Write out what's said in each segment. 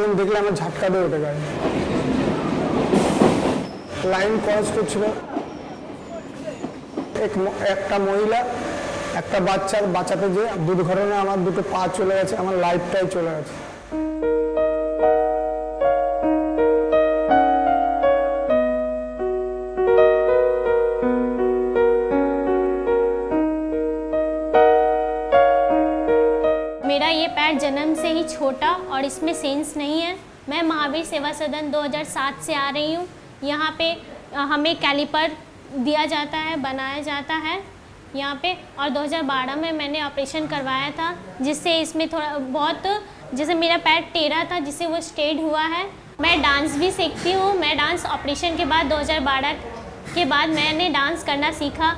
একজন দেখলে আমার ঝাটকা দিয়ে উঠে গায়ে। লাইন ক্রস করছিল, একটা মহিলা একটা বাচ্চার বাঁচাতে যে দুর্ঘটনায় আমার দুটো পা চলে গেছে, আমার লাইফটাই চলে গেছে। मेरा ये पैर जन्म से ही छोटा और इसमें सेंस नहीं है। मैं महावीर सेवा सदन 2007 से आ रही हूँ। यहाँ पे हमें कैलिपर दिया जाता है, बनाया जाता है यहाँ पे। और 2012 में मैंने ऑपरेशन करवाया था, जिससे इसमें थोड़ा बहुत, जैसे मेरा पैर टेढ़ा था जिससे वो स्ट्रेट हुआ है। मैं डांस भी सीखती हूँ। मैं डांस ऑपरेशन के बाद 2012 के बाद मैंने डांस करना सीखा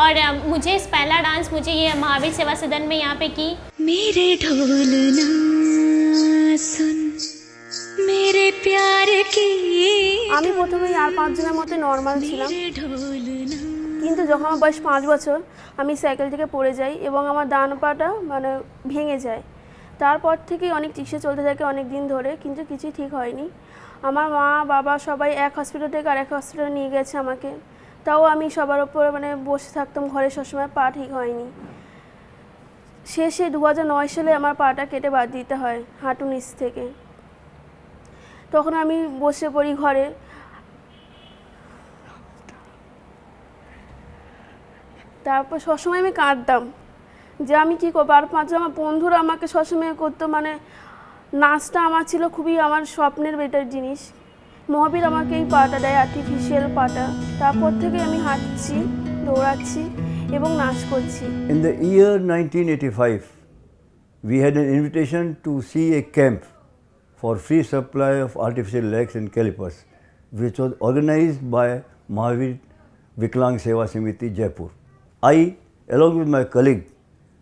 और मुझे इस पहला डांस मुझे ये महावीर सेवा सदन में यहाँ पे की। मेरे ढोलना सुन मेरे प्यार की। আমি প্রথমে আর 5 জনের মতো নর্মাল ছিলাম, কিন্তু যখন আমার বয়স 5 বছর আমি সাইকেল থেকে পড়ে যাই এবং আমার ডান পাটা মানে ভেঙে যায়। তারপর থেকে অনেক চিকিৎসা চলতে থাকে অনেক দিন ধরে, কিন্তু কিছুই ঠিক হয়নি। আমার মা বাবা সবাই এক হসপিটাল থেকে আরেক হসপিটালে নিয়ে গেছে আমাকে, তাও আমি সবার ওপর মানে বসে থাকতাম ঘরে, সবসময় পা ঠিক হয়নি। শেষে 2009 সালে আমার পাটা কেটে বাদ দিতে হয় হাঁটু নিচ থেকে। তখন আমি বসে পড়ি ঘরে। তারপর সবসময় আমি কাঁদতাম যে আমি কী করবো। আর 5 আমার বন্ধুরা আমাকে সবসময় করতো, মানে নাচটা আমার ছিল খুবই আমার স্বপ্নের বেটার জিনিস। মহাবীর আমাকে এই পাটা দেয়, আর্টিফিশিয়াল পাটা। তারপর থেকে আমি হাঁটছি, দৌড়াচ্ছি এবং নাচ করছি। In the year 1985, we had an invitation to see a camp for free supply of artificial legs and calipers, which was organized by Mahavir Viklang Seva Samiti, Jaipur. I, along with my colleague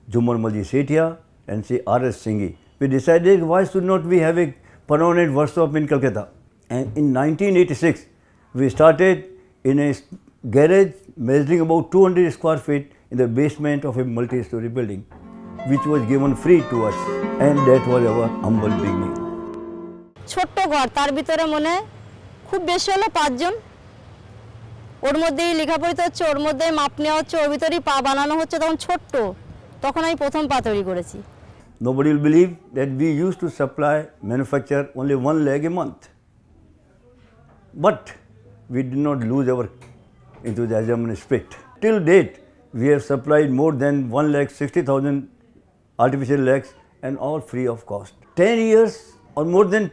Jumar Malji Sethia and R.S. Singhi, we decided why should not we have a permanent workshop in Calcutta. And in 1986, we started in a garage measuring about 200 square feet in the basement of a multi-story building, which was given free to us, and that was our humble beginning. ছোট্ট ঘর, তার ভিতরে মনে খুব বেশি হলো 5 জন। ওর মধ্যেই লেখাপড়া হচ্ছে, ওর মধ্যেই মাপ নেওয়া হচ্ছে, ওর ভিতরেই পা বানানো হচ্ছে। তখন ছোট্ট, তখন আমি প্রথম পা তৈরি করেছি। Nobody will believe that we used to supply, manufacture only 1 leg a month. But we did not lose our enthusiasm and spirit. Till date, we have supplied more than 1,60,000 artificial legs and all free of cost. 10 years or more than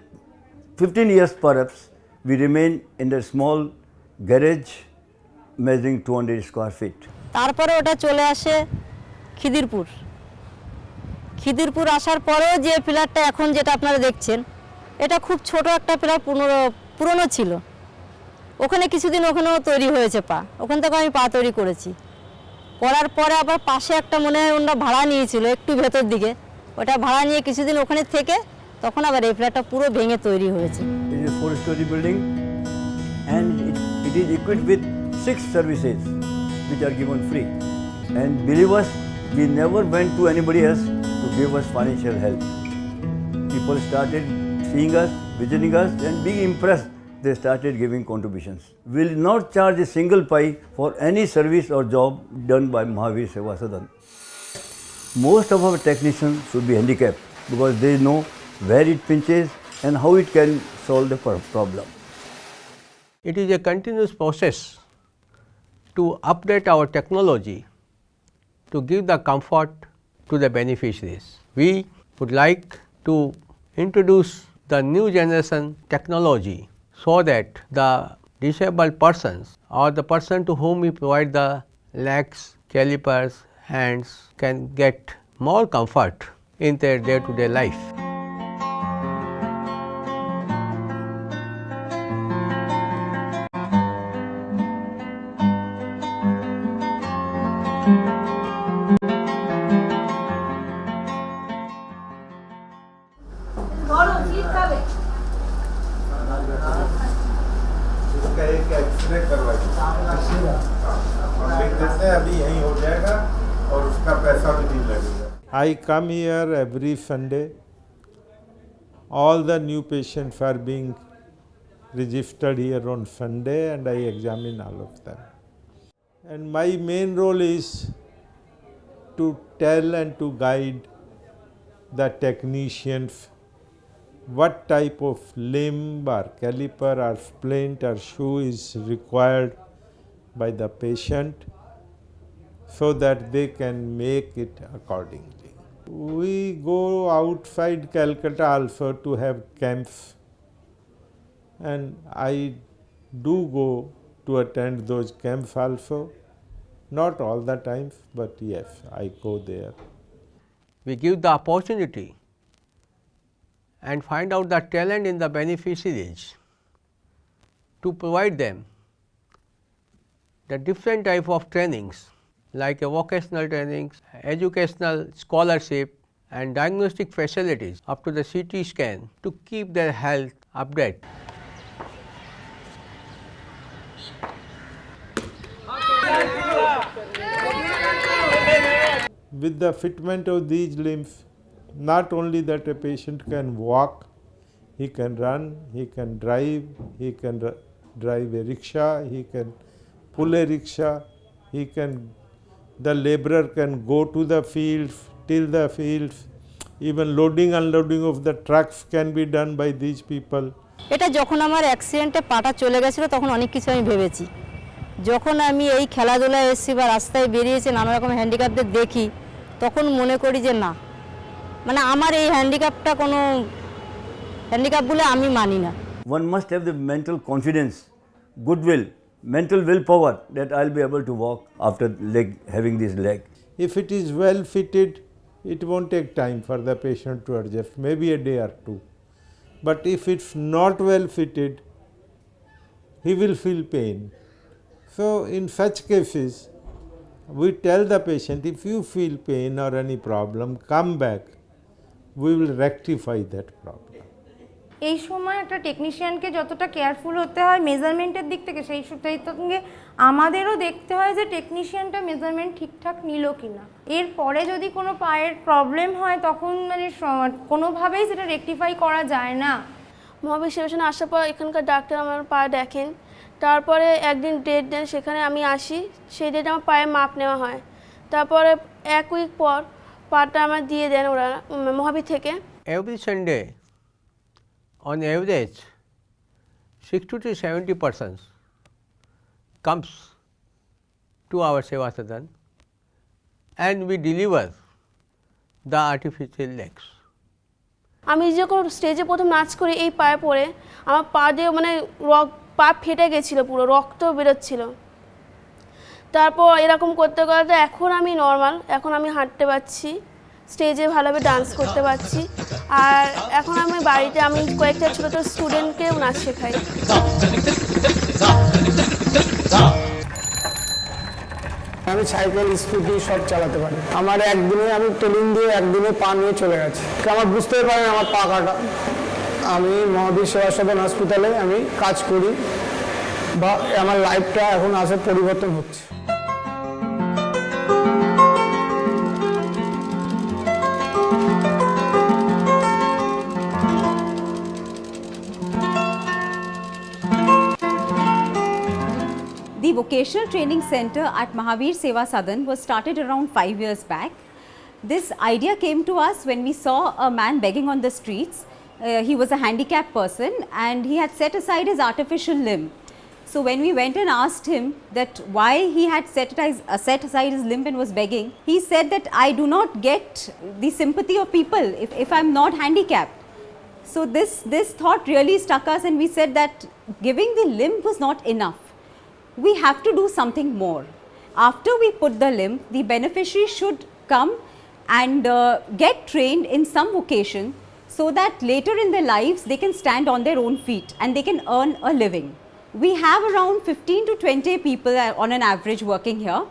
15 years perhaps, we remain in the small garage measuring 200 square feet. তারপরে ওটা চলে আসে খিদিরপুর। খিদিরপুর আসার পরেও যে পিলারটা এখন যেটা আপনারা দেখছেন, এটা খুব ছোট একটা পিলার, পুরনো ছিল। ওখানে কিছুদিন ওখানেও তৈরি হয়েছে পা, ওখান থেকে আমি পা তৈরি করেছি। করার পরে আবার পাশে একটা মনে হয় ওরা ভাড়া নিয়েছিল একটু ভেতর দিকে, ওটা ভাড়া নিয়ে কিছুদিন ওখানে থেকে তখন আবার এই ফ্ল্যাটটা পুরো ভেঙে তৈরি হয়েছে। It is a 4-story building and it is equipped with 6 services which are given free. And believe us, we never went to anybody else to give us financial help. People started seeing us, visiting us, and being impressed, they started giving contributions. We will not charge a single pie for any service or job done by Mahavir Seva Sadan. Most of our technicians should be handicapped because they know where it pinches and how it can solve the problem. It is a continuous process to update our technology to give the comfort to the beneficiaries. We would like to introduce the new generation technology so that the disabled persons or the person to whom we provide the legs, calipers, hands can get more comfort in their day-to-day life. एक x ray करवाइए, हम लिख देते हैं, अभी यहीं हो जाएगा और उसका पैसा भी नहीं लगेगा। I come here every Sunday all the new patients are being registered here on Sunday, and I examine all of them. And my main role is to tell and to guide the technicians what type of limb or caliper or splint or shoe is required by the patient, so that they can make it accordingly. We go outside Calcutta also to have camps, and I do go to attend those camps also. Not all the times, but yes, I go there. We give the opportunity and find out the talent in the beneficiaries to provide them the different type of trainings, like a vocational trainings, educational scholarship and diagnostic facilities up to the CT scan to keep their health updated. With the fitment of these limbs, not only that a patient can walk, he can run, he can drive, he can drive a rickshaw, he can pull a rickshaw, the laborer can go to the fields, till the fields, even loading unloading of the trucks can be done by these people. এটা যখন আমার অ্যাক্সিডেন্টে পাটা চলে গেছিলো তখন অনেক কিছু আমি ভেবেছি। যখন আমি এই খেলাধুলায় এসেছি বা রাস্তায় বেরিয়েছি নানা রকম হ্যান্ডিক্যাপদের দেখি, তখন মনে করি যে না, মানে আমার এই হ্যান্ডিক্যাপটা কোনো হ্যান্ডিক্যাপ বলে আমি মানি না। One must have the mental confidence, goodwill, mental willpower that I'll be able to walk after having this leg. If it is well fitted, it won't take time for the patient to adjust, maybe a day or two. But if it's not well fitted, he will feel pain. So in such cases, we tell the patient, if you feel pain or any problem, come back, we will rectify that problem. এই সময় একটা টেকনিশিয়ানকে যতটা careful হতে হয় মেজারমেন্টের দিক থেকে, সেই সঙ্গে আমাদেরও দেখতে হয় যে টেকনিশিয়ানটা মেজারমেন্ট ঠিকঠাক নিল কিনা। এরপরে যদি কোনো পায়ের প্রবলেম হয় তখন মানে কোনোভাবেই সেটা রেকটিফাই করা যায় না। মহাবীর সেবাসনে আসার পর এখানকার ডাক্তার আমার পা দেখেন, তারপরে একদিন ডেট দেন, সেখানে আমি আসি, সেই ডেটে আমার পায়ে মাপ নেওয়া হয়। তারপরে এক উইক পর পাটা আমার দিয়ে দেন ওরা মহাবীর থেকে। Every Sunday, on average, 60 to 70% comes to our Seva Sadan, and we deliver the artificial legs. আমি যখন স্টেজে প্রথম নাচ করি এই পায়ে পড়ে আমার পা দিয়ে মানে পা ফেটে গেছিলো, পুরো রক্ত বেরোচ্ছিল। তারপর এরকম করতে করতে এখন আমি নর্মাল, এখন আমি হাঁটতে পারছি, স্টেজে ভালোভাবে ডান্স করতে পারছি। আর এখন আমি বাড়িতে আমি কয়েকটা ছোটো ছোটো স্টুডেন্টকেও নাচ শেখাই। আমি সাইকেল স্কুটি সব চালাতে পারি। আমার একদিনে আমি টেলিং দিয়ে একদিনে পা নিয়ে চলে গেছে, আমার বুঝতেই পারেন আমার পা কাটা। আমি মহাবীর সেবা সদন হসপিটালে আমি কাজ করি, বা আমার লাইফটা এখন আসে পরিবর্তন হচ্ছে। The Vocational Training Center at Mahavir Seva Sadan was started around 5 years back. This idea came to us when we saw a man begging on the streets. He was a handicapped person and he had set aside his artificial limb. So when we went and asked him that why he had set aside his limb and was begging, he said that I do not get the sympathy of people if I am not handicapped. So this thought really struck us, and we said that giving the limb was not enough. We have to do something more. After we put the limb, the beneficiary should come and get trained in some vocation so that later in their lives they can stand on their own feet and they can earn a living. We have around 15 to 20 people on an average working here.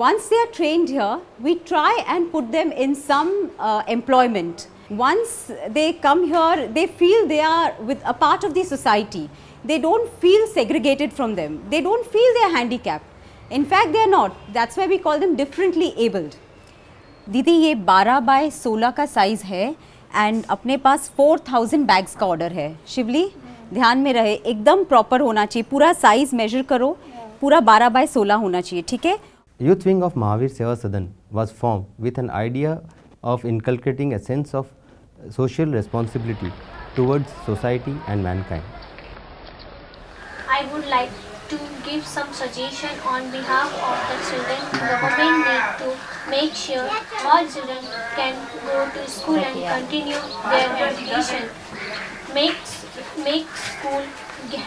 Once they are trained here, we try and put them in some employment. Once they come here, they feel they are with a part of the society. They don't feel segregated from them. They don't feel they are handicapped. In fact, they are not. That's why we call them differently abled. दीदी ये 12 by 16 का size है, and अपने पास 4000 bags का order है। शिवली ध्यान में रहे, एकदम प्रॉपर होना चाहिए, पूरा साइज मेजर करो, पूरा 12 बाय 16 होना चाहिए, ठीक है। Youth wing of Mahavir Seva Sadan was formed with an idea of inculcating a sense of social responsibility towards society and mankind. I would like to give some suggestion on behalf of the children. Government need to make sure all children can go to school and continue their education. Make school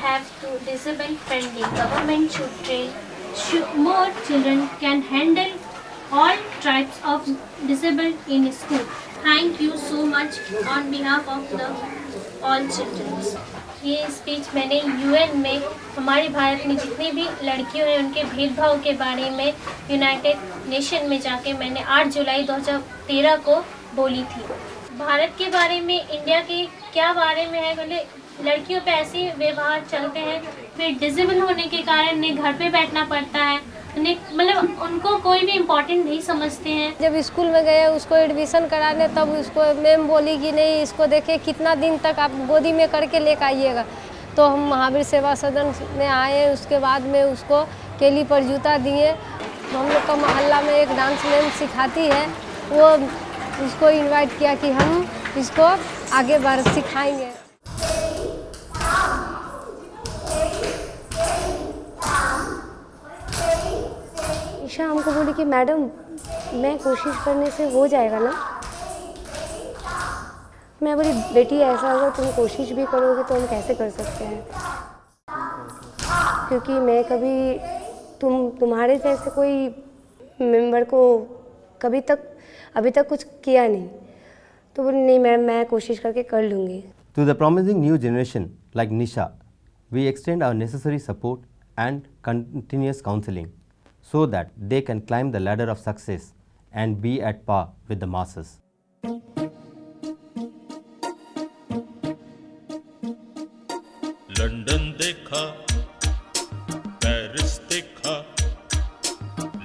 have to disable friendly. Government should train. More children can handle all types of disabled in school. Thank you so much on behalf of the all children. ये speech मैंने UN में हमारे भारत में जितनी भी लड़कियों हैं उनके भेदभाव के बारे में यूनाइटेड नेशन में जाके मैंने 8 जुलाई 2013 को बोली थी। भारत के बारे में, इंडिया के क्या बारे में है, बोले लड़कियों पे ऐसे व्यवहार चलते हैं, फिर डिसेबल होने के कारण उन्हें घर पे बैठना पड़ता है, उन्हें मतलब उनको कोई भी इम्पोर्टेंट नहीं समझते हैं। जब स्कूल में गए उसको एडमिशन कराने, तब उसको मैम बोली कि नहीं, इसको देखिए कितना दिन तक आप गोदी में करके लेकर आइएगा। तो हम महावीर सेवा सदन में आए, उसके बाद में उसको केली पर जूता दिए। हम लोग का मोहल्ला में एक डांस मैम सिखाती है, वो उसको इनवाइट किया कि हम इसको आगे बढ़ सिखाएंगे। ईशा हमको बोली कि मैडम मैं कोशिश करने से हो जाएगा ना। मैं बोली बेटी ऐसा अगर तुम कोशिश भी करोगे तो हम कैसे कर सकते हैं, क्योंकि मैं कभी तुम्हारे जैसे कोई मेंबर को अभी तक कुछ किया नहीं। तो बोली नहीं मैम मैं कोशिश करके कर लूँगी। To the promising new generation like Nisha, we extend our necessary support and continuous counseling so that they can climb the ladder of success and be at par with the masses. London देखा, Paris देखा,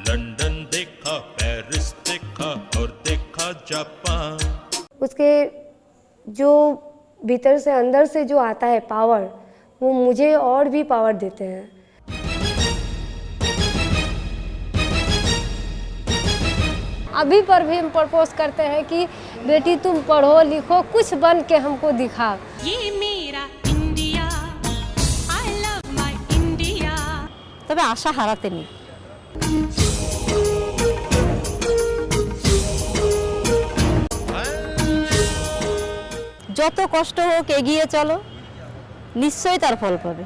London देखा, Paris देखा और देखा Japan. उसके जो भीतर से अंदर से जो आता है पावर, वो मुझे और भी पावर देते हैं। अभी पर भी हम प्रपोज करते हैं कि बेटी तुम पढ़ो लिखो, कुछ बन के हमको दिखाओ। ये मेरा India, I love my India. তবে আশা হারাতে নেই। যত কষ্ট হোক এগিয়ে চলো, নিশ্চয়ই তার ফল পাবে।